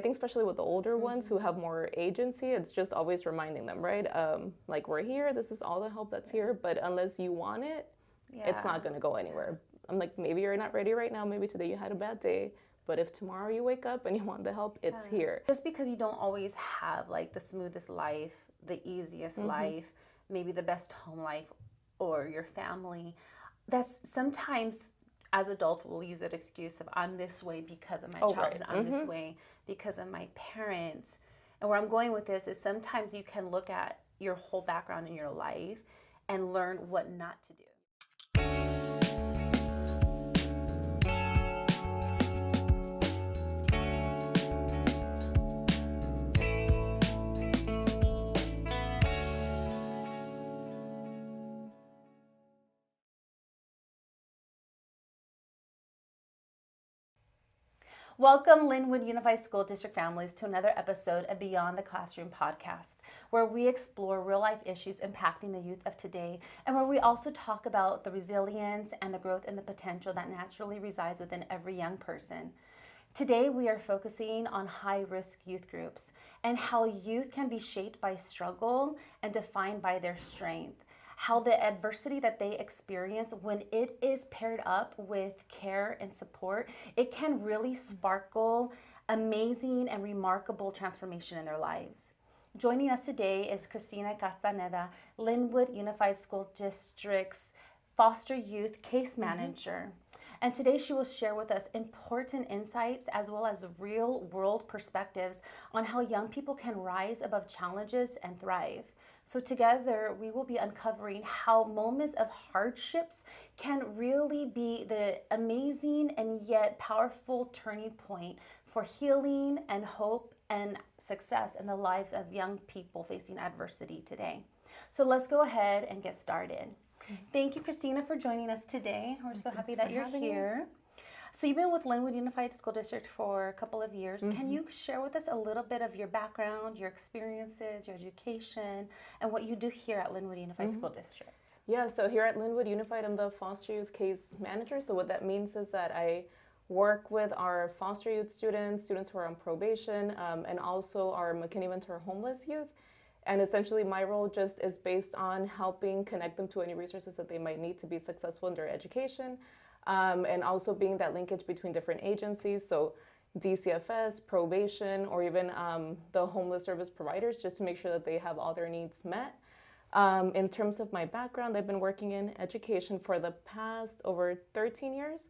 think especially with the older ones who have more agency, it's just always reminding them, right? Like, we're here, this is all the help that's here, but unless you want it, it's not going to go anywhere. I'm like, maybe you're not ready right now, maybe today you had a bad day, but if tomorrow you wake up and you want the help, it's here. Just because you don't always have like the smoothest life, the easiest life, maybe the best home life, or your family, that's sometimes as adults we'll use that excuse of I'm this way because of my childhood, I'm this way because of my parents. And where I'm going with this is sometimes you can look at your whole background in your life and learn what not to do. Welcome, Linwood Unified School District families, to another episode of Beyond the Classroom podcast, where we explore real-life issues impacting the youth of today, and where we also talk about the resilience and the growth and the potential that naturally resides within every young person. Today, we are focusing on high-risk youth groups and how youth can be shaped by struggle and defined by their strength. How the adversity that they experience, when it is paired up with care and support, it can really sparkle amazing and remarkable transformation in their lives. Joining us today is Cristina Castaneda, Linwood Unified School District's Foster Youth Case Manager. And today she will share with us important insights as well as real-world perspectives on how young people can rise above challenges and thrive. So together, we will be uncovering how moments of hardships can really be the amazing and yet powerful turning point for healing and hope and success in the lives of young people facing adversity today. So let's go ahead and get started. Thank you, Cristina, for joining us today. We're so happy that you're here. So you've been with Linwood Unified School District for a couple of years. Can you share with us a little bit of your background, your experiences, your education, and what you do here at Linwood Unified School District? Yeah, so here at Linwood Unified, I'm the Foster Youth Case Manager. So what that means is that I work with our foster youth students who are on probation, and also our McKinney-Venturo homeless youth. And essentially my role just is based on helping connect them to any resources that they might need to be successful in their education. And also being that linkage between different agencies, so DCFS, probation, or even the homeless service providers, just to make sure that they have all their needs met. In terms of my background, I've been working in education for the past over 13 years.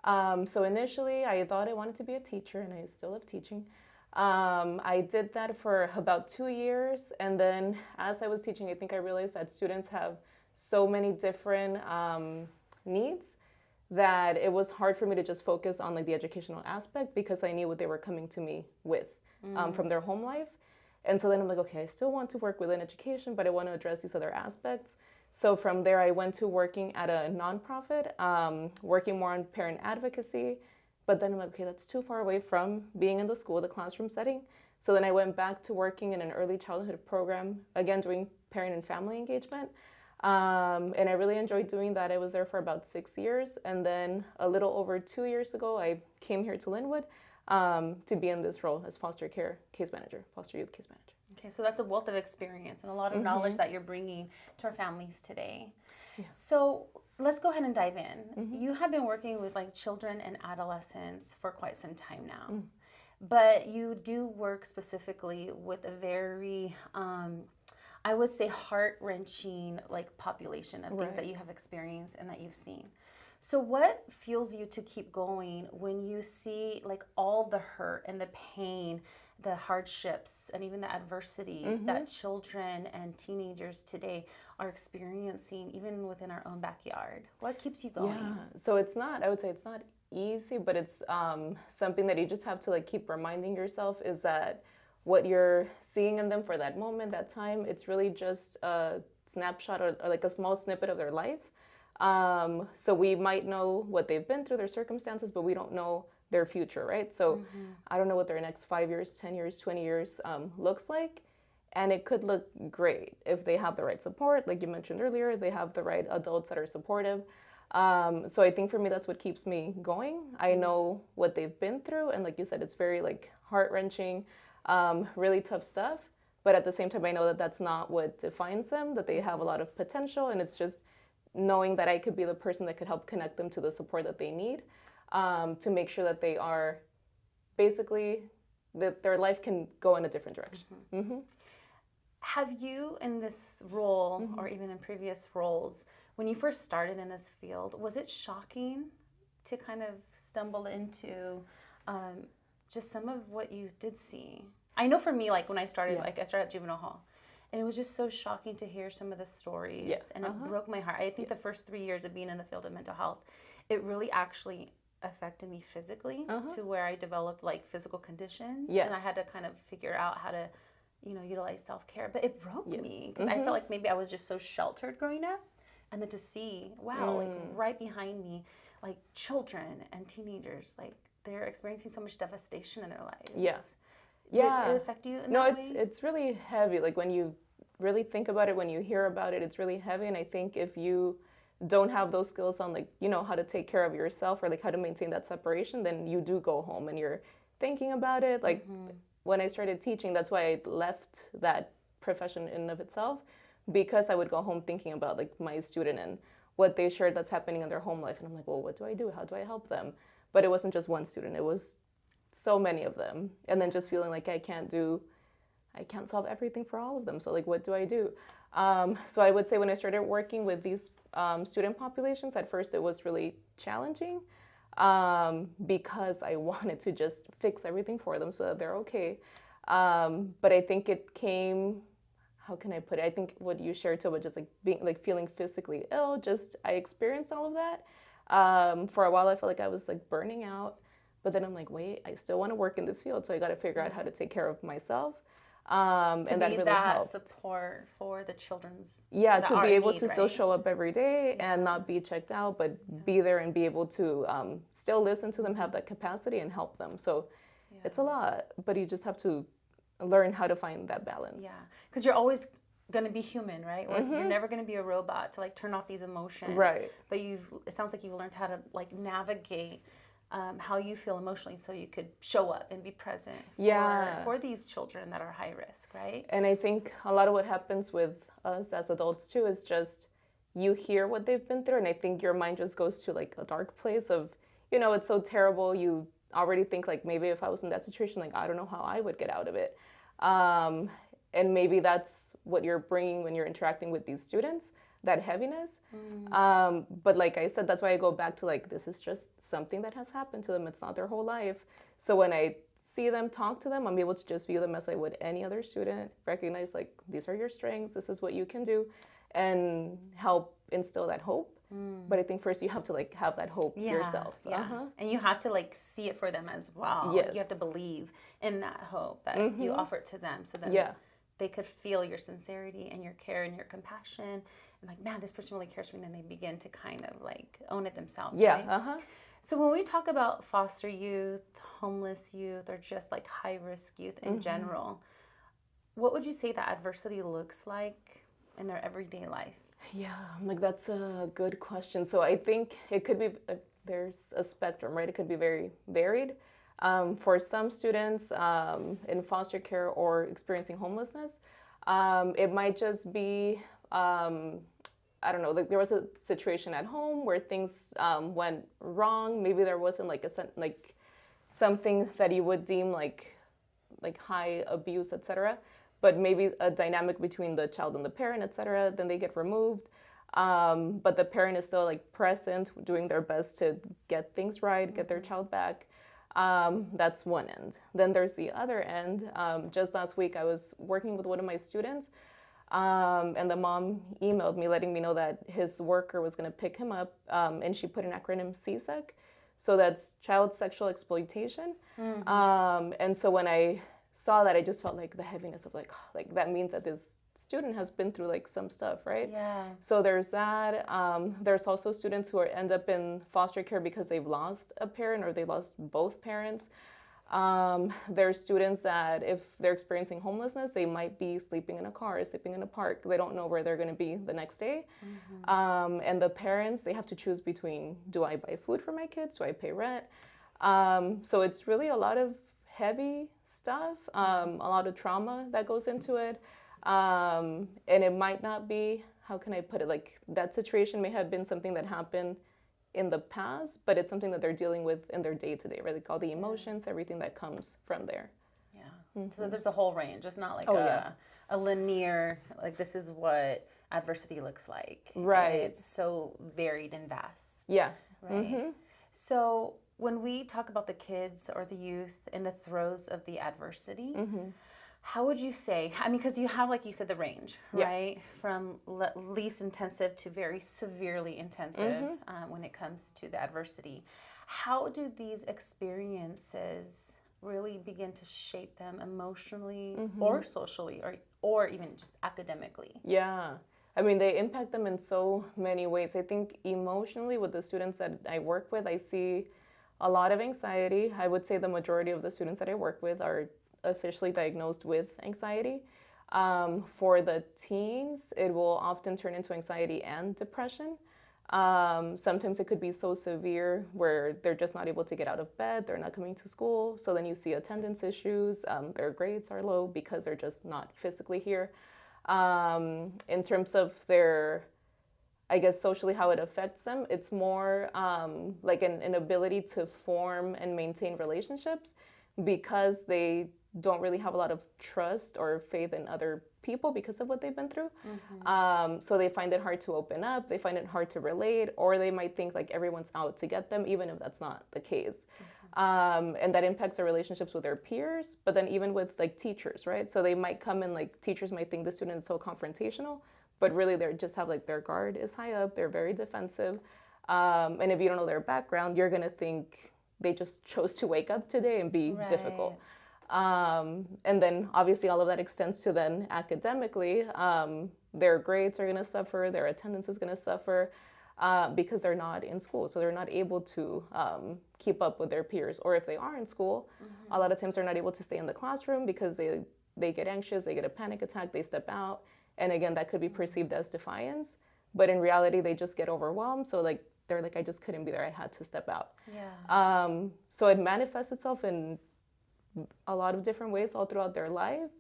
So initially, I thought I wanted to be a teacher, and I still love teaching. I did that for about 2 years, and then as I was teaching, I think I realized that students have so many different needs that it was hard for me to just focus on like the educational aspect because I knew what they were coming to me with from their home life. And so then I'm like, okay, I still want to work within education, but I want to address these other aspects. So from there, I went to working at a nonprofit, working more on parent advocacy. But then I'm like, okay, that's too far away from being in the school, the classroom setting. So then I went back to working in an early childhood program, again, doing parent and family engagement. And I really enjoyed doing that. I was there for about 6 years. And then a little over 2 years ago, I came here to Linwood to be in this role as foster care case manager, foster youth case manager. Okay, so that's a wealth of experience and a lot of knowledge that you're bringing to our families today. Yeah. So let's go ahead and dive in. You have been working with like children and adolescents for quite some time now, but you do work specifically with a very, I would say, heart-wrenching like population of things that you have experienced and that you've seen. So what fuels you to keep going when you see like all the hurt and the pain, the hardships, and even the adversities that children and teenagers today are experiencing even within our own backyard? What keeps you going? Yeah, so it's not, I would say it's not easy, but it's something that you just have to like keep reminding yourself is that what you're seeing in them for that moment, that time, it's really just a snapshot or like a small snippet of their life. So we might know what they've been through, their circumstances, but we don't know their future, right? So I don't know what their next 5 years, 10 years, 20 years looks like. And it could look great if they have the right support. Like you mentioned earlier, they have the right adults that are supportive. So I think for me, that's what keeps me going. I know what they've been through. And like you said, it's very like heart-wrenching, really tough stuff. But at the same time, I know that that's not what defines them, that they have a lot of potential. And it's just knowing that I could be the person that could help connect them to the support that they need, to make sure that they are basically, that their life can go in a different direction. Mm-hmm. Have you, in this role, or even in previous roles, when you first started in this field, was it shocking to kind of stumble into just some of what you did see? I know for me, like when I started, like I started at juvenile hall, and it was just so shocking to hear some of the stories, and it broke my heart. I think the first 3 years of being in the field of mental health, it really actually affected me physically to where I developed like physical conditions, and I had to kind of figure out how to, utilize self-care. But it broke me because I felt like maybe I was just so sheltered growing up, and then to see, wow, like right behind me, like children and teenagers, like they're experiencing so much devastation in their lives. Did it affect you in that way? It's really heavy. Like when you really think about it, when you hear about it, it's really heavy. And I think if you don't have those skills on like, how to take care of yourself or like how to maintain that separation, then you do go home and you're thinking about it. Like when I started teaching, that's why I left that profession in and of itself, because I would go home thinking about like my student and what they shared that's happening in their home life. And I'm like, well, what do I do? How do I help them? But it wasn't just one student. It was so many of them. And then just feeling like I can't solve everything for all of them. So like, what do I do? So I would say when I started working with these student populations, at first it was really challenging because I wanted to just fix everything for them so that they're okay. But I think it came, how can I put it? I think what you shared too about just like being like feeling physically ill, I experienced all of that. For a while I felt like I was like burning out. But then I'm like, wait, I still want to work in this field, so I got to figure out how to take care of myself. And that really helped. Support for the children's. To be able to still show up every day and not be checked out, but be there and be able to still listen to them, have that capacity, and help them. So it's a lot, but you just have to learn how to find that balance. Yeah, because you're always going to be human, right? Or you're never going to be a robot to like turn off these emotions. Right. But it sounds like you've learned how to like navigate how you feel emotionally so you could show up and be present for these children that are high risk, right? And I think a lot of what happens with us as adults too is just you hear what they've been through, and I think your mind just goes to like a dark place of, it's so terrible. You already think like maybe if I was in that situation, like I don't know how I would get out of it. And maybe that's what you're bringing when you're interacting with these students, that heaviness. But like I said, that's why I go back to like, this is just something that has happened to them. It's not their whole life. So when I see them, talk to them, I'm able to just view them as I would any other student, recognize like, these are your strengths, this is what you can do, and help instill that hope. But I think first you have to like have that hope yourself. And you have to like see it for them as well. Yes. You have to believe in that hope that you offer it to them, so that they could feel your sincerity and your care and your compassion, and like, man, this person really cares for me, and then they begin to kind of like own it themselves. Right? So when we talk about foster youth, homeless youth, or just like high risk youth in general, what would you say that adversity looks like in their everyday life? Yeah, like that's a good question. So I think it could be, there's a spectrum, right? It could be very varied. For some students in foster care or experiencing homelessness, it might just be, I don't know, like there was a situation at home where things went wrong. Maybe there wasn't like something that you would deem like high abuse, etc. But maybe a dynamic between the child and the parent, etc. Then they get removed. But the parent is still like present, doing their best to get things right, get their child back. That's one end. Then there's the other end. Just last week, I was working with one of my students, and the mom emailed me letting me know that his worker was going to pick him up, and she put an acronym CSEC. So that's child sexual exploitation. And so when I saw that, I just felt like the heaviness of like that means that this student has been through like some stuff, right? Yeah. So there's that. There's also students who end up in foster care because they've lost a parent or they lost both parents. There are students that if they're experiencing homelessness, they might be sleeping in a car, sleeping in a park. They don't know where they're going to be the next day. And the parents, they have to choose between, do I buy food for my kids? Do I pay rent? So it's really a lot of heavy stuff, a lot of trauma that goes into it. And it might not be, how can I put it? Like that situation may have been something that happened in the past, but it's something that they're dealing with in their day-to-day, right? Like all the emotions, everything that comes from there. Yeah. So there's a whole range. It's not like a linear, like this is what adversity looks like. Right. It's so varied and vast. Yeah. Right. So when we talk about the kids or the youth in the throes of the adversity, how would you say, I mean, because you have, like you said, the range, right? From least intensive to very severely intensive when it comes to the adversity. How do these experiences really begin to shape them emotionally or socially or even just academically? Yeah. I mean, they impact them in so many ways. I think emotionally with the students that I work with, I see a lot of anxiety. I would say the majority of the students that I work with are officially diagnosed with anxiety. For the teens, it will often turn into anxiety and depression. Sometimes it could be so severe where they're just not able to get out of bed, they're not coming to school. So then you see attendance issues, their grades are low because they're just not physically here. In terms of their, I guess, socially how it affects them, it's more like an ability to form and maintain relationships because they don't really have a lot of trust or faith in other people because of what they've been through. So they find it hard to open up, they find it hard to relate, or they might think like everyone's out to get them, even if that's not the case. And that impacts their relationships with their peers, but then even with like teachers, right? So they might come and like teachers might think the student is so confrontational, but really they just have like their guard is high up, they're very defensive. And if you don't know their background, you're gonna think they just chose to wake up today and be difficult. And then obviously all of that extends to then academically, their grades are going to suffer, their attendance is going to suffer because they're not in school. So they're not able to keep up with their peers. Or if they are in school, a lot of times they're not able to stay in the classroom because they get anxious, they get a panic attack, they step out. And again, that could be perceived as defiance. But in reality, they just get overwhelmed. So like they're like, I just couldn't be there. I had to step out. So it manifests itself in a lot of different ways all throughout their life.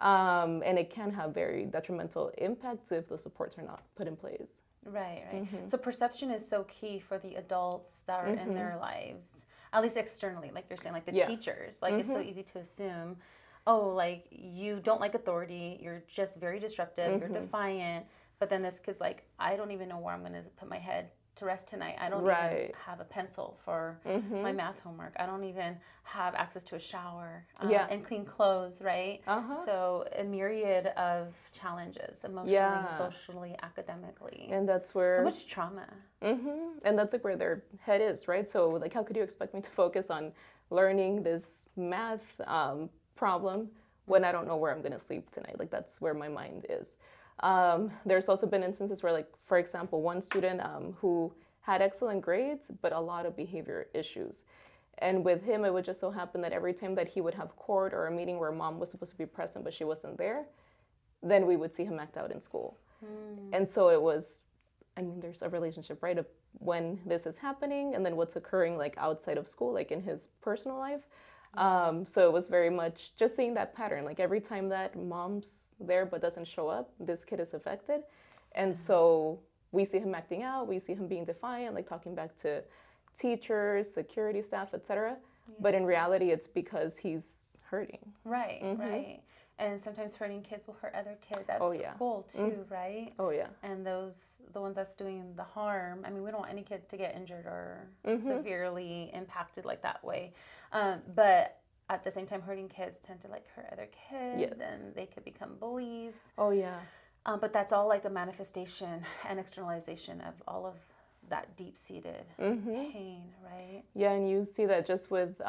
And it can have very detrimental impacts if the supports are not put in place. Right. So perception is so key for the adults that are in their lives, at least externally, like you're saying, like the teachers. Like it's so easy to assume, oh, like you don't like authority, you're just very disruptive, you're defiant. But then this kid's like, I don't even know where I'm going to put my head to rest tonight. I don't even have a pencil for my math homework. I don't even have access to a shower and clean clothes, right? So a myriad of challenges, emotionally, socially, academically. And that's where... so much trauma. And that's like where their head is, right? So like, how could you expect me to focus on learning this math problem when I don't know where I'm going to sleep tonight? Like that's where my mind is. There's also been instances where, like, for example, one student who had excellent grades, but a lot of behavior issues. And with him, it would just so happen that every time that he would have court or a meeting where mom was supposed to be present, but she wasn't there, then we would see him act out in school. And so it was, I mean, there's a relationship, right, of when this is happening and then what's occurring, like, outside of school, like in his personal life. So it was very much just seeing that pattern. Like every time that mom's there but doesn't show up, this kid is affected. And so we see him acting out, we see him being defiant, like talking back to teachers, security staff, etc. But in reality, it's because he's hurting. Right. And sometimes hurting kids will hurt other kids at school too, right? And the ones that's doing the harm, I mean, we don't want any kid to get injured or severely impacted like that way. But at the same time, hurting kids tend to like hurt other kids and they could become bullies. But that's all like a manifestation and externalization of all of that deep-seated pain, right? Yeah, and you see that just with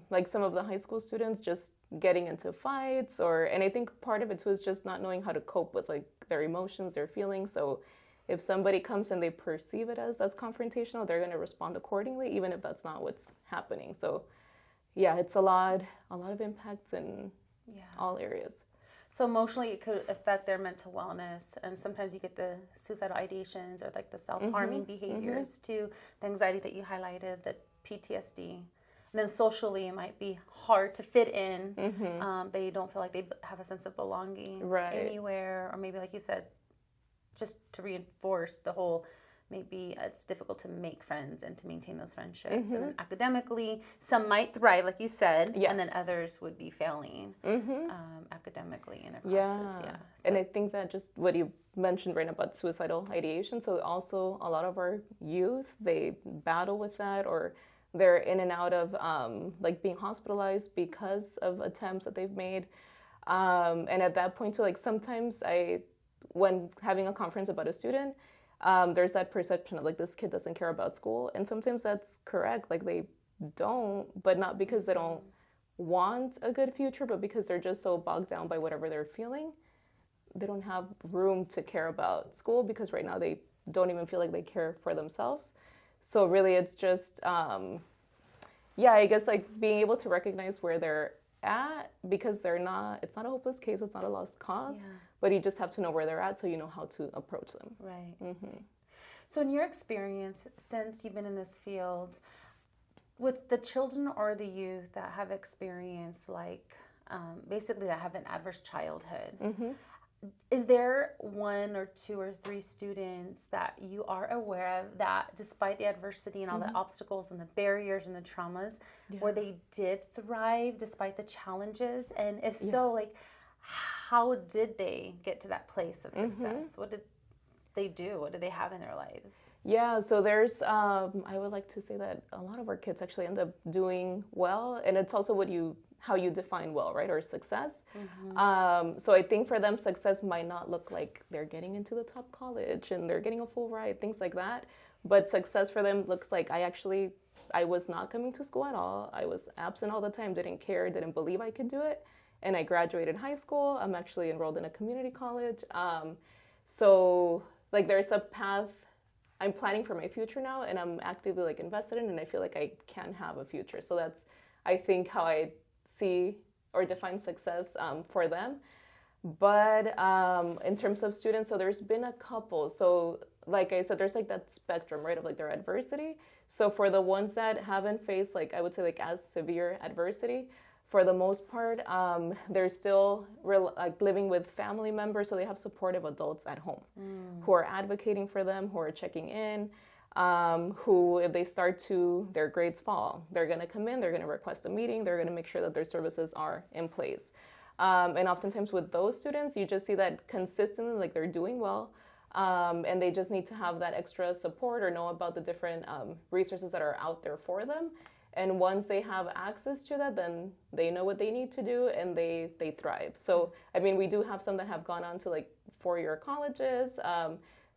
like some of the high school students just getting into fights, and I think part of it too is just not knowing how to cope with like their emotions, their feelings. So if somebody comes and they perceive it as confrontational, they're going to respond accordingly, even if that's not what's happening. So yeah, it's a lot of impacts in Yeah. all areas. So emotionally, it could affect their mental wellness, and sometimes you get the suicidal ideations or like the self-harming behaviors too, the anxiety that you highlighted, the PTSD. And then socially, it might be hard to fit in. They don't feel like they have a sense of belonging anywhere, or maybe like you said, just to reinforce the whole, maybe it's difficult to make friends and to maintain those friendships. And then academically, some might thrive, like you said, and then others would be failing academically in their classes. Yeah. So, and I think that just what you mentioned right now about suicidal ideation, so also a lot of our youth, they battle with that, or they're in and out of like being hospitalized because of attempts that they've made. And at that point too, like sometimes when having a conference about a student, there's that perception of like this kid doesn't care about school, and sometimes that's correct. Like they don't, but not because they don't want a good future, but because they're just so bogged down by whatever they're feeling. They don't have room to care about school because right now they don't even feel like they care for themselves. So really, it's just I guess like being able to recognize where they're at, because it's not a hopeless case, it's not a lost cause, but you just have to know where they're at so you know how to approach them. Right. So in your experience, since you've been in this field, with the children or the youth that have experienced like basically that have an adverse childhood, is there one or two or three students that you are aware of that despite the adversity and all the obstacles and the barriers and the traumas, where they did thrive despite the challenges? And if so, like, how did they get to that place of success? What did they do? What did they have in their lives? Yeah, so there's, I would like to say that a lot of our kids actually end up doing well, and it's also how you define well, right, or success. So I think for them, success might not look like they're getting into the top college and they're getting a full ride, things like that. But success for them looks like I was not coming to school at all. I was absent all the time, didn't care, didn't believe I could do it. And I graduated high school. I'm actually enrolled in a community college. So like there's a path. I'm planning for my future now, and I'm actively like invested in, and I feel like I can have a future. So that's, I think, how I see or define success for them. But in terms of students, so there's been a couple. So like I said, there's like that spectrum, right, of like their adversity. So for the ones that haven't faced like, I would say like as severe adversity, for the most part, they're still like living with family members, so they have supportive adults at home who are advocating for them, who are checking in, who, if they start their grades fall, they're going to come in, they're going to request a meeting, they're going to make sure that their services are in place. And oftentimes with those students, you just see that consistently, like they're doing well, and they just need to have that extra support or know about the different resources that are out there for them. And once they have access to that, then they know what they need to do, and they thrive. So, I mean, we do have some that have gone on to like 4-year colleges.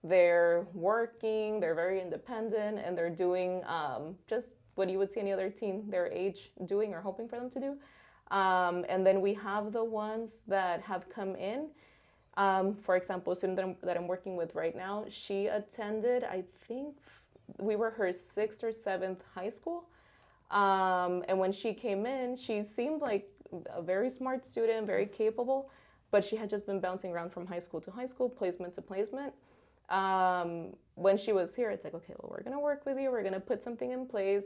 They're working, they're very independent, and they're doing just what you would see any other teen their age doing or hoping for them to do. And then we have the ones that have come in. For example, a student that I'm working with right now, she attended, I think we were her 6th or 7th high school. And when she came in, she seemed like a very smart student, very capable, but she had just been bouncing around from high school to high school, placement to placement. When she was here, it's like, okay, well, we're going to work with you. We're going to put something in place.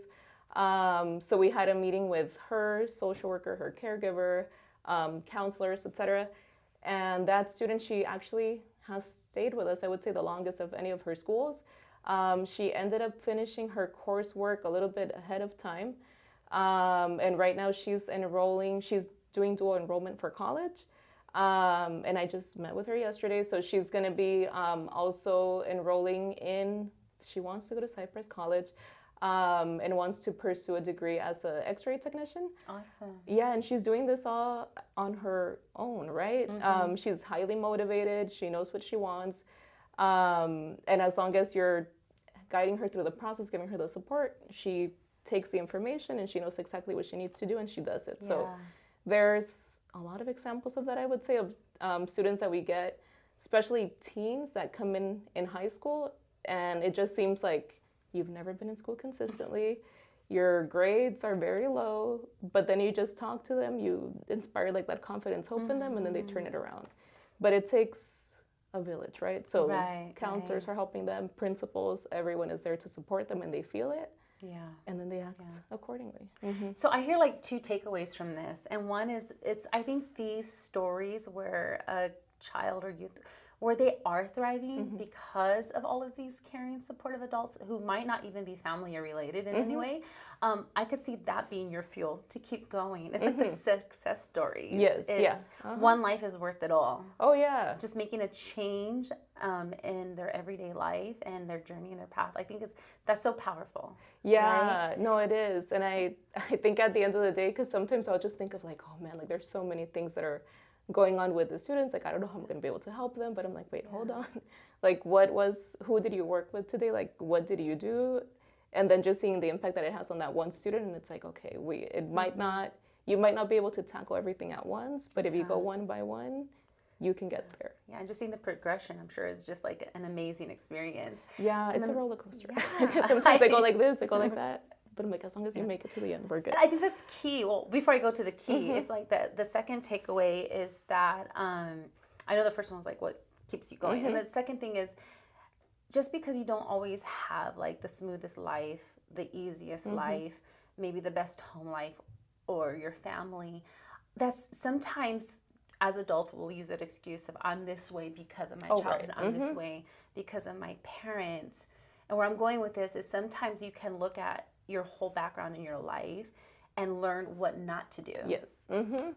So we had a meeting with her social worker, her caregiver, counselors, etc. And that student, she actually has stayed with us, I would say, the longest of any of her schools. She ended up finishing her coursework a little bit ahead of time. And right now she's doing dual enrollment for college. And I just met with her yesterday. So she's going to be also enrolling she wants to go to Cypress College and wants to pursue a degree as an X-ray technician. Awesome. Yeah, and she's doing this all on her own, right? She's highly motivated. She knows what she wants. And as long as you're guiding her through the process, giving her the support, she takes the information and she knows exactly what she needs to do, and she does it. Yeah. So there's a lot of examples of that, I would say, of students that we get, especially teens that come in high school, and it just seems like you've never been in school consistently. your grades are very low, but then you just talk to them, you inspire like that confidence, hope in them, and then they turn it around. But it takes a village, right? So counselors are helping them, principals, everyone is there to support them, and they feel it. Yeah. And then they act accordingly. So I hear like two takeaways from this. And one is I think these stories where a child or youth, where they are thriving because of all of these caring, supportive adults who might not even be family or related in any way. I could see that being your fuel to keep going. It's like the success stories. Yes, it's one life is worth it all. Oh, yeah. Just making a change in their everyday life and their journey and their path. I think that's so powerful. Yeah, right? no, it is. And I think at the end of the day, because sometimes I'll just think of like, oh man, like there's so many things that are going on with the students. Like, I don't know how I'm going to be able to help them, but I'm like, wait, hold on. Like, who did you work with today? Like, what did you do? And then just seeing the impact that it has on that one student. And it's like, okay, you might not be able to tackle everything at once, but if you go one by one, you can get there. Yeah, and just seeing the progression, I'm sure, is just like an amazing experience. Yeah, it's a roller coaster. Because sometimes they go like this, they go like that. But I'm like, as long as you make it to the end, we're good. I think that's key. Well, before I go to the key, it's like the second takeaway is that I know the first one was like what keeps you going. And the second thing is just because you don't always have like the smoothest life, the easiest life, maybe the best home life or your family, that's sometimes as adults we'll use that excuse of I'm this way because of my childhood, I'm this way because of my parents. And where I'm going with this is sometimes you can look at your whole background in your life and learn what not to do. Yes.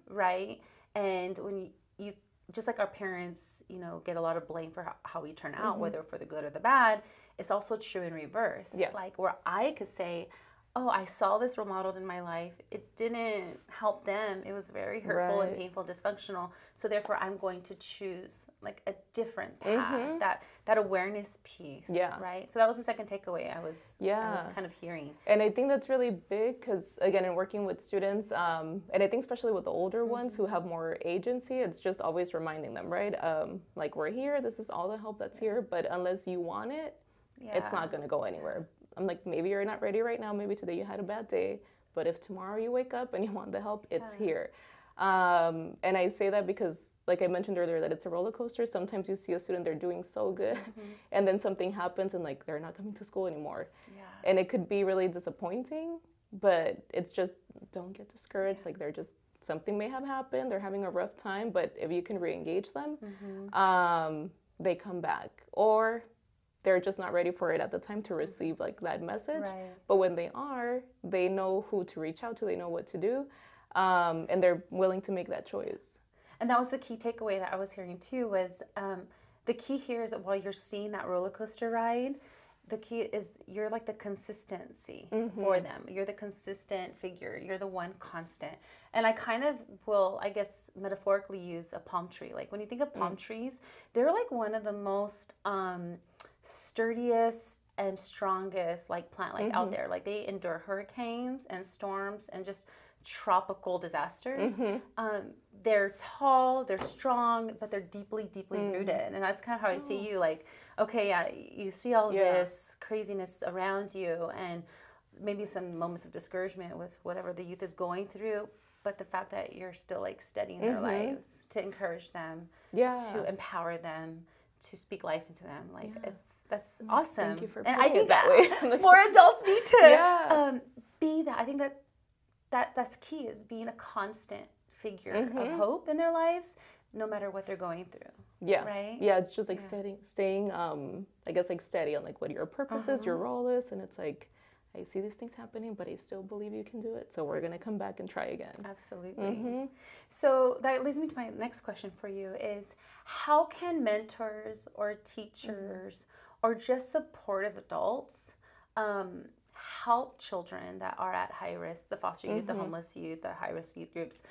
Right? And when you just like our parents, get a lot of blame for how we turn out, whether for the good or the bad, it's also true in reverse. Yeah. Like where I could say, oh, I saw this role modeled in my life. It didn't help them. It was very hurtful and painful, dysfunctional. So therefore, I'm going to choose like a different path, that awareness piece. Yeah. Right. So that was the second takeaway I was kind of hearing. And I think that's really big because, again, in working with students, and I think especially with the older ones who have more agency, it's just always reminding them, right? Like, we're here. This is all the help that's here. But unless you want it, it's not going to go anywhere. I'm like, maybe you're not ready right now. Maybe today you had a bad day. But if tomorrow you wake up and you want the help, it's here. And I say that because, like I mentioned earlier, that it's a roller coaster. Sometimes you see a student, they're doing so good. And then something happens and, like, they're not coming to school anymore. Yeah. And it could be really disappointing. But it's just, don't get discouraged. Like, something may have happened. They're having a rough time. But if you can re-engage them, they come back. Or they're just not ready for it at the time to receive like that message. Right. But when they are, they know who to reach out to, they know what to do, and they're willing to make that choice. And that was the key takeaway that I was hearing too, was the key here is that while you're seeing that roller coaster ride, the key is you're like the consistency for them. You're the consistent figure. You're the one constant. And I kind of will, I guess, metaphorically use a palm tree. Like when you think of palm trees, they're like one of the most sturdiest and strongest like plant like out there. Like they endure hurricanes and storms and just tropical disasters. They're tall, they're strong, but they're deeply rooted. And that's kind of how I see you. Like, okay, yeah, you see all this craziness around you and maybe some moments of discouragement with whatever the youth is going through, but the fact that you're still like steadying their lives to encourage them, to empower them, to speak life into them. Like that's awesome. Thank you for and I think that way. More adults need to be that. I think that's key, is being a constant figure of hope in their lives, no matter what they're going through. Yeah. Right? Yeah, it's just like staying I guess like steady on like what your purpose is, your role is, and it's like, I see these things happening, but I still believe you can do it. So we're going to come back and try again. Absolutely. So that leads me to my next question for you is, how can mentors or teachers or just supportive adults help children that are at high risk, the foster youth, the homeless youth, the high-risk youth groups,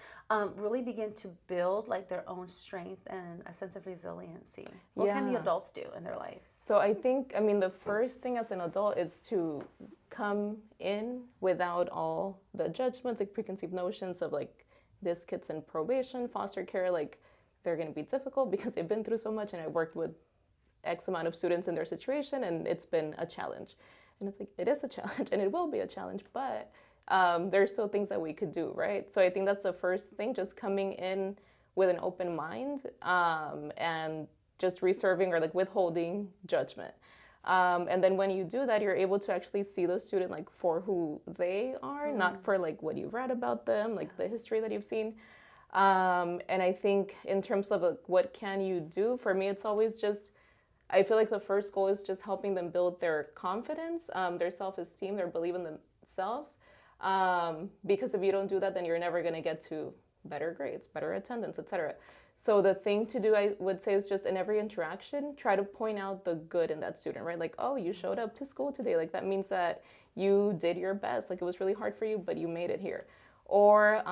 really begin to build like their own strength and a sense of resiliency? What can the adults do in their lives? So I think, the first thing as an adult is to come in without all the judgments, like preconceived notions of like, this kid's in probation, foster care, like they're going to be difficult because they've been through so much, and I worked with X amount of students in their situation, and it's been a challenge. And it's like, it is a challenge and it will be a challenge, but there's still things that we could do, right? So I think that's the first thing, just coming in with an open mind, and just reserving or like withholding judgment. And then when you do that, you're able to actually see the student like for who they are, not for like what you've read about them, like the history that you've seen. And I think in terms of like, what can you do, for me, it's always just, I feel like the first goal is just helping them build their confidence, their self-esteem, their belief in themselves. Because if you don't do that, then you're never going to get to better grades, better attendance, etc. So the thing to do, I would say, is just in every interaction, try to point out the good in that student, right? Like, oh, you showed up to school today. Like, that means that you did your best. Like, it was really hard for you, but you made it here. Or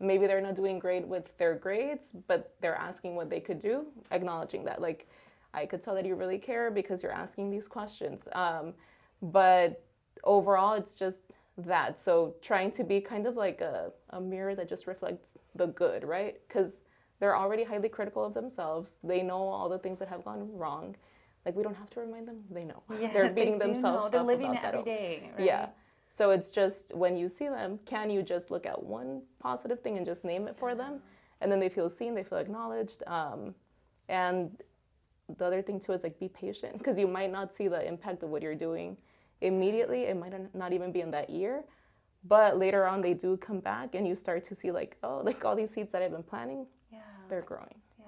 maybe they're not doing great with their grades, but they're asking what they could do, acknowledging that. Like, I could tell that you really care because you're asking these questions. But overall, it's just that. So trying to be kind of like a mirror that just reflects the good, right? Because they're already highly critical of themselves. They know all the things that have gone wrong. Like, we don't have to remind them. They know. Yes, they're beating they themselves up. They're living about it every that. day, right? Yeah. So it's just, when you see them, can you just look at one positive thing and just name it for them? And then they feel seen, they feel acknowledged. And the other thing too is like, be patient, because you might not see the impact of what you're doing immediately. It might not even be in that year. But later on, they do come back and you start to see like, oh, like all these seeds that I've been planting, they're growing. Yeah,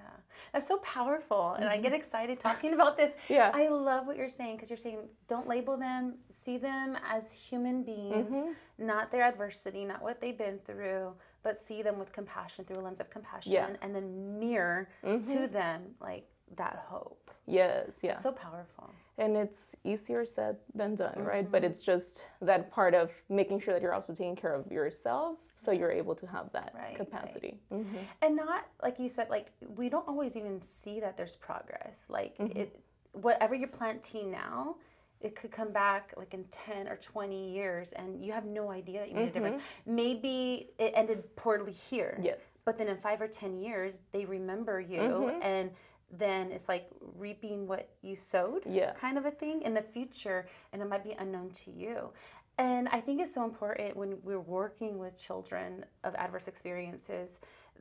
that's so powerful. And I get excited talking about this. Yeah. I love what you're saying, because you're saying don't label them, see them as human beings, not their adversity, not what they've been through, but see them with compassion, through a lens of compassion, and then mirror to them like that hope. Yes, yeah. It's so powerful. And it's easier said than done, right? But it's just that part of making sure that you're also taking care of yourself, so you're able to have that capacity. Right. And not, like you said, like, we don't always even see that there's progress. Like, whatever you're planting now, it could come back like in 10 or 20 years and you have no idea that you made a difference. Maybe it ended poorly here. Yes. But then in 5 or 10 years, they remember you, and then it's like reaping what you sowed, kind of a thing in the future, and it might be unknown to you. And I think it's so important when we're working with children of adverse experiences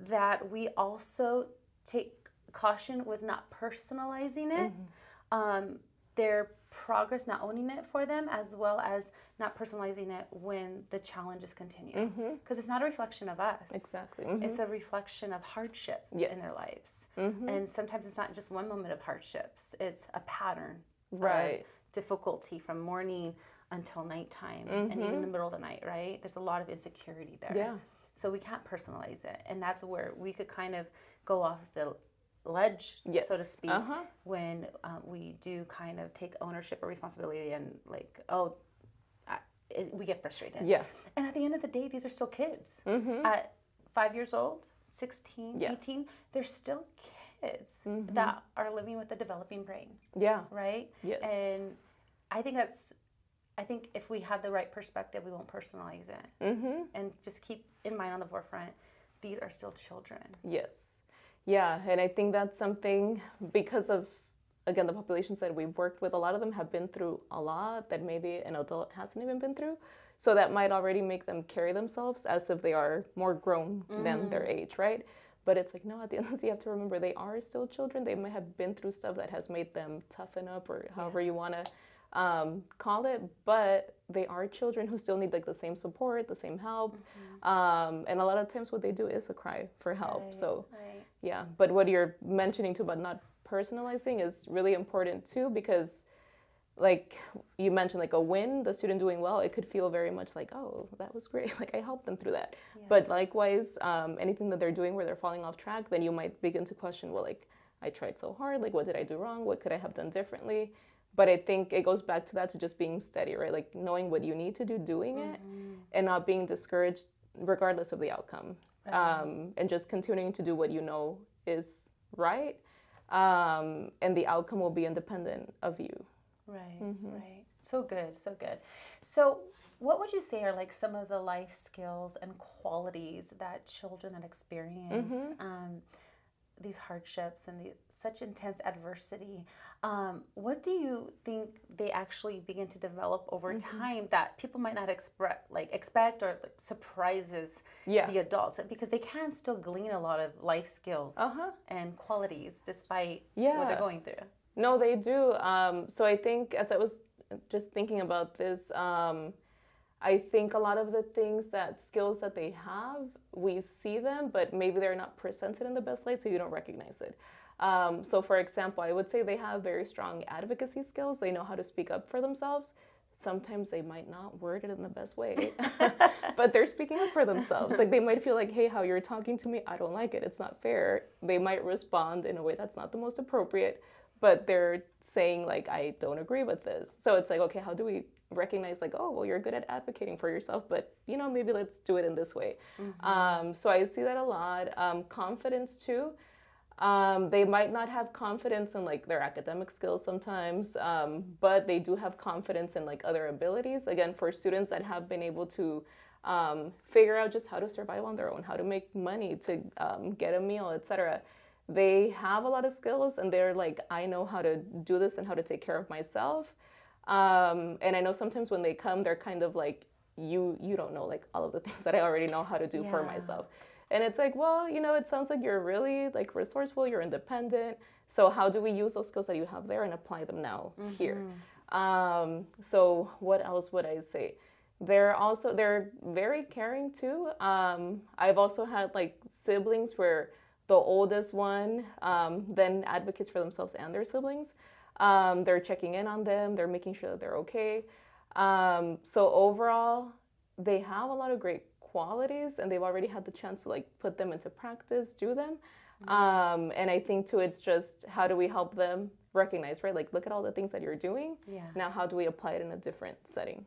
that we also take caution with not personalizing it, their progress, not owning it for them, as well as not personalizing it when the challenges continue. Because it's not a reflection of us. Exactly. It's a reflection of hardship in their lives. And sometimes it's not just one moment of hardships. It's a pattern of difficulty from morning until nighttime and even in the middle of the night, right? There's a lot of insecurity there. Yeah. So we can't personalize it. And that's where we could kind of go off the ledge, so to speak, when we do kind of take ownership or responsibility and like, we get frustrated. Yeah. And at the end of the day, these are still kids. At 5 years old, 16, 18, they're still kids that are living with a developing brain. Yeah. Right? Yes. And I think if we have the right perspective, we won't personalize it. And just keep in mind on the forefront, these are still children. Yes. Yeah, and I think that's something, because of, again, the populations that we've worked with, a lot of them have been through a lot that maybe an adult hasn't even been through. So that might already make them carry themselves as if they are more grown than their age, right? But it's like, no, at the end of the day, you have to remember they are still children. They might have been through stuff that has made them toughen up, or however you want to call it, but they are children who still need like the same support, the same help. And a lot of times what they do is a cry for help. Yeah, but what you're mentioning too about not personalizing is really important too, because like you mentioned, like a win, the student doing well, it could feel very much like, oh, that was great, like I helped them through that. But likewise, anything that they're doing where they're falling off track, then you might begin to question, well, like I tried so hard, like what did I do wrong, what could I have done differently? But I think it goes back to that, to just being steady, right? Like knowing what you need to do, doing it, and not being discouraged regardless of the outcome. And just continuing to do what you know is right. And the outcome will be independent of you. Right, right. So good, so good. So what would you say are like some of the life skills and qualities that children that experience these hardships and such intense adversity, what do you think they actually begin to develop over time that people might not expect or like surprises the adults, because they can still glean a lot of life skills and qualities despite what they're going through? No, they do. So I think, as I was just thinking about this, I think a lot of the skills that they have, we see them, but maybe they're not presented in the best light, so you don't recognize it. So for example, I would say they have very strong advocacy skills. They know how to speak up for themselves. Sometimes they might not word it in the best way, but they're speaking up for themselves. Like, they might feel like, hey, how you're talking to me, I don't like it. It's not fair. They might respond in a way that's not the most appropriate, but they're saying, like, I don't agree with this. So it's like, okay, how do we recognize, like, oh, well, you're good at advocating for yourself, but, maybe let's do it in this way. So I see that a lot. Confidence too. They might not have confidence in, like, their academic skills sometimes, but they do have confidence in, like, other abilities. Again, for students that have been able to figure out just how to survive on their own, how to make money, to get a meal, etc. They have a lot of skills, and they're like, I know how to do this and how to take care of myself. And I know sometimes when they come, they're kind of like, you don't know, like, all of the things that I already know how to do for myself. And it's like, well, it sounds like you're really, like, resourceful, you're independent. So how do we use those skills that you have there and apply them now here? So what else would I say? They're very caring too. I've also had, like, siblings where the oldest one then advocates for themselves and their siblings. They're checking in on them. They're making sure that they're okay. So overall, they have a lot of great qualities, and they've already had the chance to, like, put them into practice, do them. And I think too, it's just, how do we help them recognize, right? Like, look at all the things that you're doing. Now, how do we apply it in a different setting?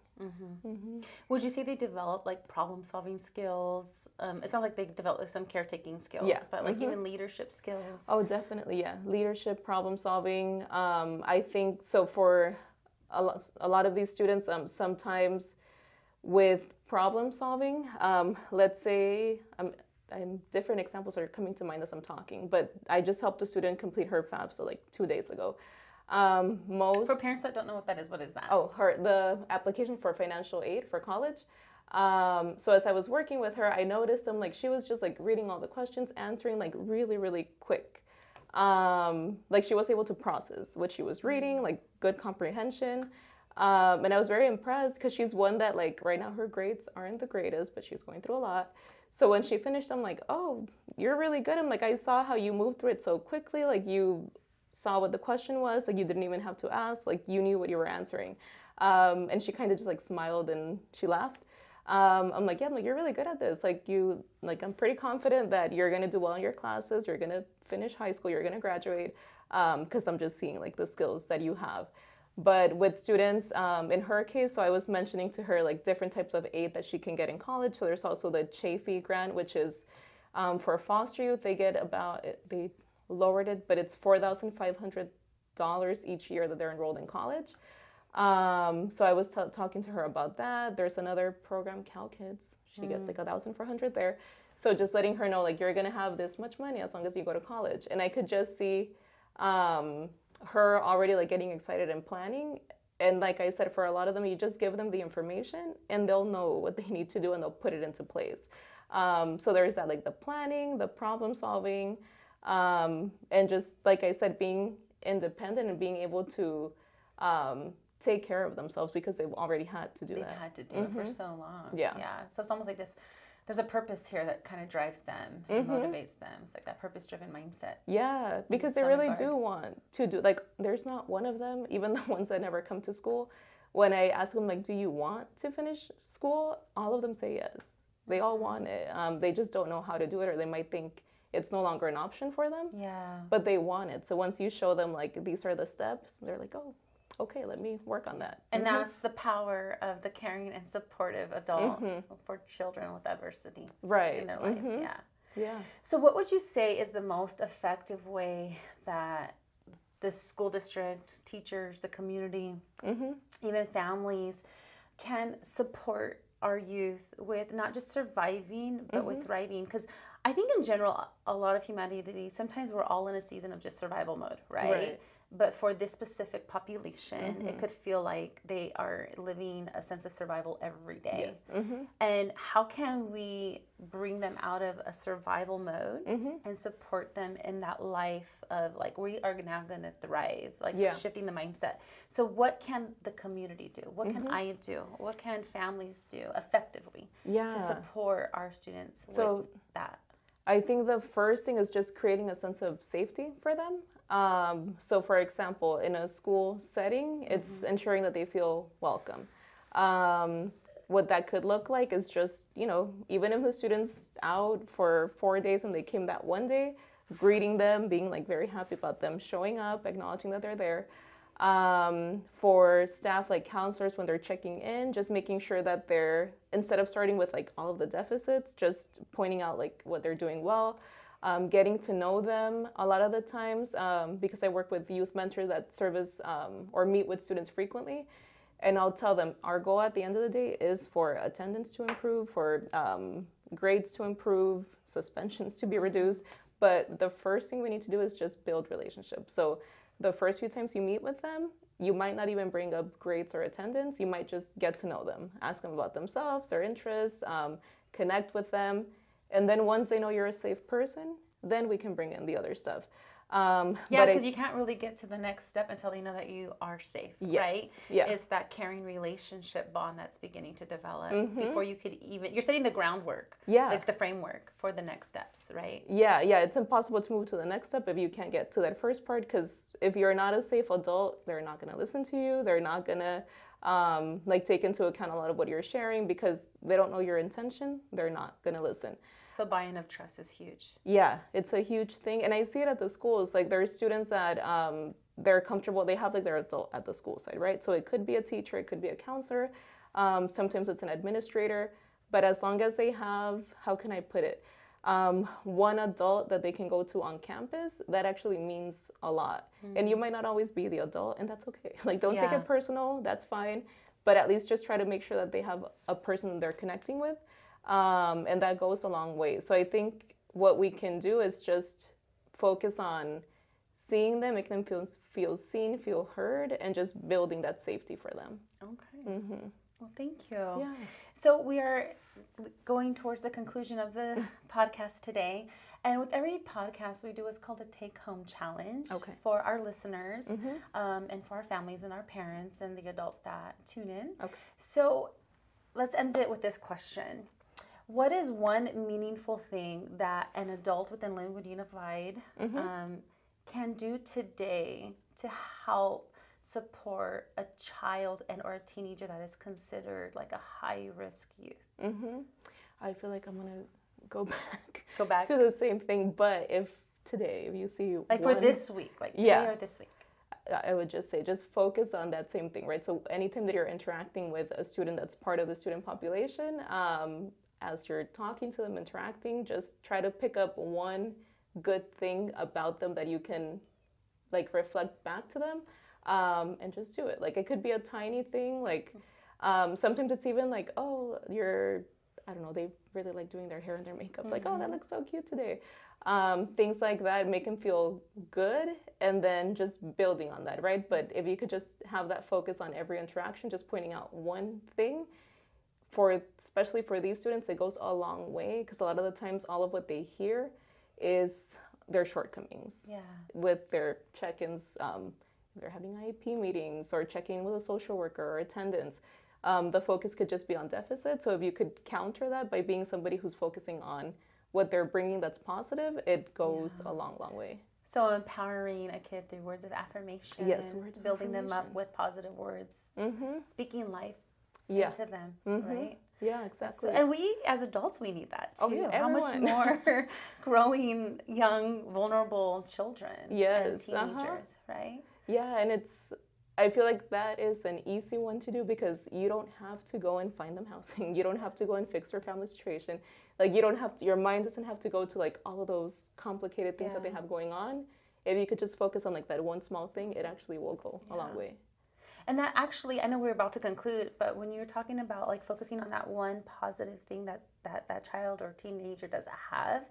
Would you say they develop, like, problem-solving skills? It sounds like they develop some caretaking skills, but, like, even leadership skills. Oh, definitely, yeah. Leadership, problem-solving. I think so for a lot of these students, sometimes with problem-solving, let's say, different examples are coming to mind as I'm talking, but I just helped a student complete her FAFSA, so, like, 2 days ago. For parents that don't know what that is, what is that? Oh, the application for financial aid for college. So as I was working with her, I noticed like, she was just, like, reading all the questions, answering, like, really, really quick. Like, she was able to process what she was reading, like, good comprehension. And I was very impressed, because she's one that, like, right now her grades aren't the greatest, but she's going through a lot. So when she finished, I'm like, oh, you're really good. I'm like, I saw how you moved through it so quickly. Like, you saw what the question was. Like, you didn't even have to ask. Like, you knew what you were answering. And she kind of just, like, smiled and she laughed. I'm like, you're really good at this. Like, I'm pretty confident that you're going to do well in your classes. You're going to finish high school. You're going to graduate. Because I'm just seeing, like, the skills that you have. But with students, in her case, so I was mentioning to her, like, different types of aid that she can get in college. So there's also the Chafee grant, which is for foster youth. They get they lowered it, but it's $4,500 each year that they're enrolled in college. So I was talking to her about that. There's another program, Cal Kids. She gets, like, $1,400 there. So just letting her know, like, you're going to have this much money as long as you go to college. And I could just see her already, like, getting excited and planning. And like I said, for a lot of them, you just give them the information and they'll know what they need to do and they'll put it into place. So there's that, like, the planning, the problem solving, and just, like I said, being independent and being able to take care of themselves, because they've already had to do that. They had to do it for so long. Yeah. So it's almost like there's a purpose here that kind of drives them and motivates them. It's like that purpose-driven mindset. Yeah, because they really do want to do, like, there's not one of them, even the ones that never come to school. When I ask them, like, do you want to finish school? All of them say yes. They all want it. They just don't know how to do it, or they might think it's no longer an option for them. Yeah. But they want it. So once you show them, like, these are the steps, they're like, oh, okay, let me work on that. And that's the power of the caring and supportive adult for children with adversity in their lives. Yeah. So what would you say is the most effective way that the school district, teachers, the community, even families can support our youth with not just surviving, but with thriving? Because I think in general, a lot of humanity, sometimes we're all in a season of just survival mode, right? But for this specific population, it could feel like they are living a sense of survival every day. Yes. And how can we bring them out of a survival mode and support them in that life of like, we are now going to thrive, like shifting the mindset. So what can the community do? What can I do? What can families do effectively to support our students with that? I think the first thing is just creating a sense of safety for them. So for example, in a school setting, it's ensuring that they feel welcome. What that could look like is just, even if the student's out for 4 days and they came that one day, greeting them, being like very happy about them, showing up, acknowledging that they're there. For staff like counselors, when they're checking in, just making sure that they're, instead of starting with like all of the deficits, just pointing out like what they're doing well, getting to know them a lot of the times, because I work with youth mentors that service or meet with students frequently. And I'll tell them our goal at the end of the day is for attendance to improve, for grades to improve, suspensions to be reduced. But the first thing we need to do is just build relationships. So the first few times you meet with them, you might not even bring up grades or attendance. You might just get to know them, ask them about themselves, their interests, connect with them. And then once they know you're a safe person, then we can bring in the other stuff. Because you can't really get to the next step until they know that you are safe, right? Yeah. It's that caring relationship bond that's beginning to develop before you could even, you're setting the groundwork, like the framework for the next steps, right? Yeah, it's impossible to move to the next step if you can't get to that first part, because if you're not a safe adult, they're not going to listen to you. They're not going to take into account a lot of what you're sharing because they don't know your intention. They're not going to listen. So buy-in of trust is huge. Yeah, it's a huge thing. And I see it at the schools. Like there's students that they're comfortable. They have like their adult at the school side, right? So it could be a teacher. It could be a counselor. Sometimes it's an administrator. But as long as they have, how can I put it? One adult that they can go to on campus, that actually means a lot. And you might not always be the adult, and that's okay. Like don't take it personal. That's fine. But at least just try to make sure that they have a person they're connecting with. And that goes a long way. So I think what we can do is just focus on seeing them, make them feel seen, feel heard, and just building that safety for them. Okay. Well, thank you. Yeah. So we are going towards the conclusion of the podcast today. And with every podcast we do is called a take-home challenge for our listeners and for our families and our parents and the adults that tune in. Okay. So let's end it with this question. What is one meaningful thing that an adult within Linwood Unified can do today to help support a child and or a teenager that is considered like a high-risk youth? I feel like I'm going to go back to the same thing. But if you see for this week, like today or this week, I would just say just focus on that same thing, right? So anytime that you're interacting with a student that's part of the student population, as you're talking to them, interacting, just try to pick up one good thing about them that you can like reflect back to them, and just do it. Like it could be a tiny thing, like sometimes it's even like, oh, I don't know, they really like doing their hair and their makeup, like, oh, that looks so cute today. Things like that make them feel good, and then just building on that, right? But if you could just have that focus on every interaction, just pointing out one thing, especially for these students, it goes a long way, because a lot of the times all of what they hear is their shortcomings with their check-ins. They're having IEP meetings or checking with a social worker or attendance. The focus could just be on deficit. So if you could counter that by being somebody who's focusing on what they're bringing that's positive, it goes a long, long way. So empowering a kid through words of affirmation. Yes, words of building affirmation. them up with positive words. Speaking life into them, right? Yeah, exactly. So, and we, as adults, we need that too. Oh, yeah, how much more growing young, vulnerable children and teenagers, right? Yeah, and I feel like that is an easy one to do, because you don't have to go and find them housing. You don't have to go and fix their family situation. Like you don't have to, your mind doesn't have to go to like all of those complicated things that they have going on. If you could just focus on like that one small thing, it actually will go a long way. And that actually, I know we're about to conclude, but when you're talking about like focusing on that one positive thing that child or teenager does have,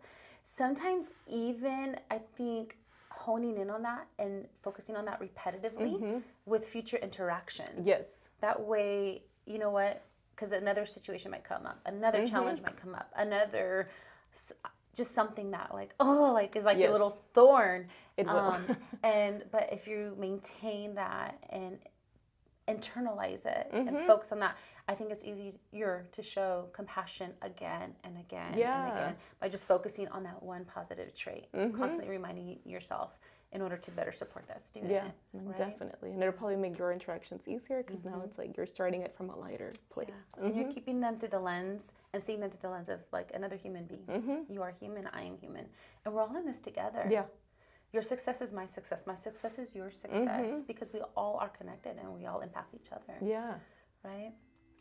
sometimes even I think honing in on that and focusing on that repetitively with future interactions. Yes. That way, you know what? Because another situation might come up, another challenge might come up, another just something that like is like Yes. a little thorn. It will. But if you maintain that and internalize it and focus on that, I think it's easier to show compassion again and again and again by just focusing on that one positive trait, constantly reminding yourself in order to better support that student. Yeah, right? definitely. And it'll probably make your interactions easier because now it's like you're starting it from a lighter place. Yeah. And you're keeping them through the lens and seeing them through the lens of like another human being. You are human, I am human. And we're all in this together. Yeah. Your success is my success. My success is your success because we all are connected and we all impact each other. Yeah. Right?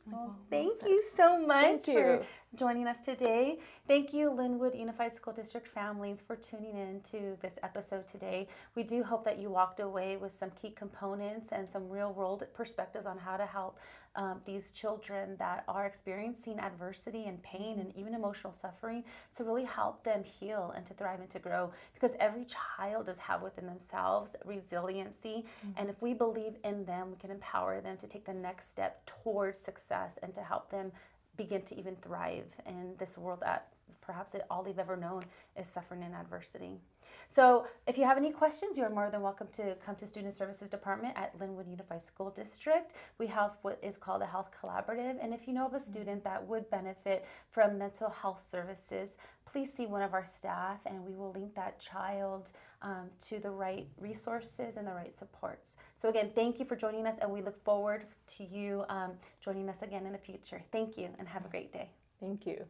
Well, thank you so much for joining us today. Thank you, Linwood Unified School District families, for tuning in to this episode today. We do hope that you walked away with some key components and some real-world perspectives on how to help these children that are experiencing adversity and pain and even emotional suffering to really help them heal and to thrive and to grow, because every child does have within themselves resiliency, and if we believe in them, we can empower them to take the next step towards success and to help them begin to even thrive in this world that perhaps all they've ever known is suffering and adversity. So if you have any questions, you're more than welcome to come to Student Services Department at Linwood Unified School District. We have what is called a Health Collaborative, and if you know of a student that would benefit from mental health services, please see one of our staff and we will link that child to the right resources and the right supports. So again, thank you for joining us, and we look forward to you joining us again in the future. Thank you and have a great day. Thank you.